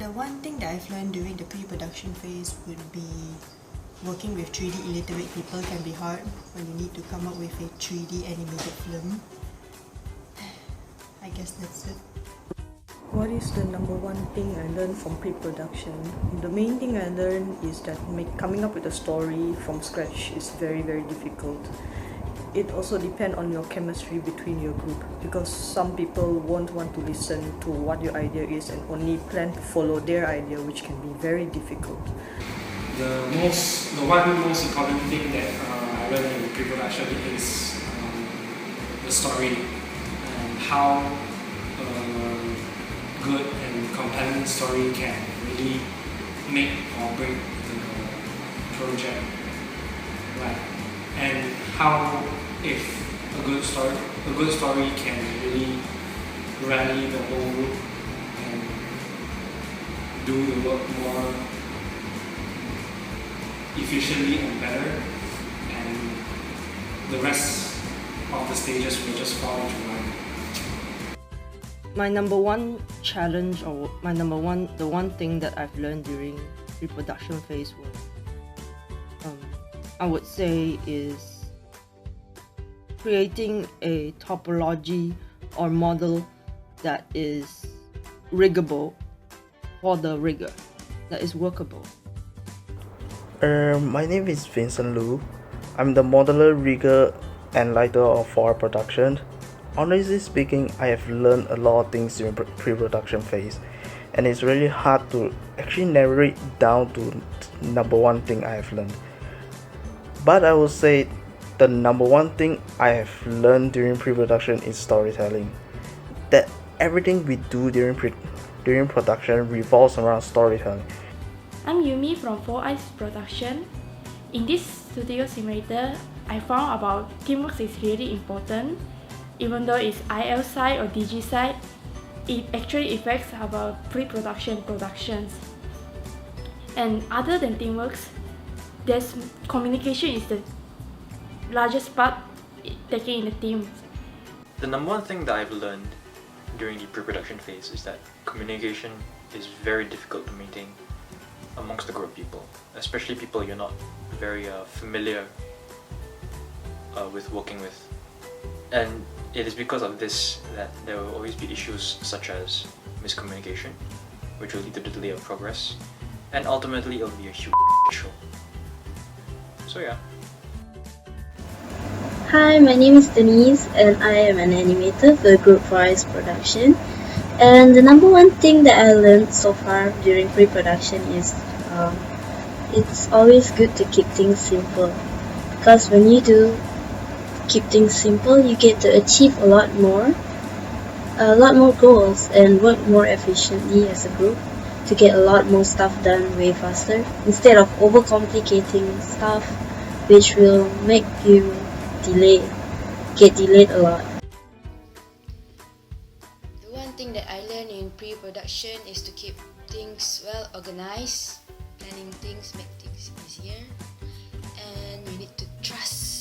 The one thing that I've learned during the pre-production phase would be working with 3D illiterate people can be hard when you need to come up with a 3D animated film. I guess that's it. What is the number one thing I learned from pre-production? The main thing I learned is that coming up with a story from scratch is very difficult. It also depends on your chemistry between your group, because some people won't want to listen to what your idea is and only plan to follow their idea, which can be very difficult. The one most important thing that I learned in pre-production is the story and how good and compelling story can really make or break the project, right? And how if a good story can really rally the whole group and do the work more efficiently and better, and the rest of the stages will just fall into line. My number one challenge, or the one thing that I've learned during pre-production phase was, I would say, is creating a topology or model that is riggable for the rigger, that is workable. My name is Vincent Liu. I'm the modeler, rigger, and lighter of our production. Honestly speaking, I have learned a lot of things during pre-production phase, and it's really hard to actually narrow it down to number one thing I have learned. But I would say the number one thing I have learned during pre-production is storytelling. That everything we do during production revolves around storytelling. I'm Yumi from 4Eyes Production. In this studio simulator, I found about teamwork is really important. Even though it's IL side or DG side, it actually affects our pre-production productions. And other than teamwork, there's communication is the largest part taken in the team. The number one thing that I've learned during the pre-production phase is that communication is very difficult to maintain amongst a group of people, especially people you're not very familiar with working with. And it is because of this that there will always be issues such as miscommunication, which will lead to the delay of progress, and ultimately it'll be a huge show. So yeah. Hi, my name is Denise and I am an animator for Group 4Eyes Production. And the number one thing that I learned so far during pre-production is it's always good to keep things simple, because when you do keep things simple, you get to achieve a lot more goals and work more efficiently as a group to get a lot more stuff done way faster, instead of overcomplicating stuff, which will make you get delayed a lot. The one thing that I learned in pre-production is to keep things well organized. Planning things make things easier, and you need to trust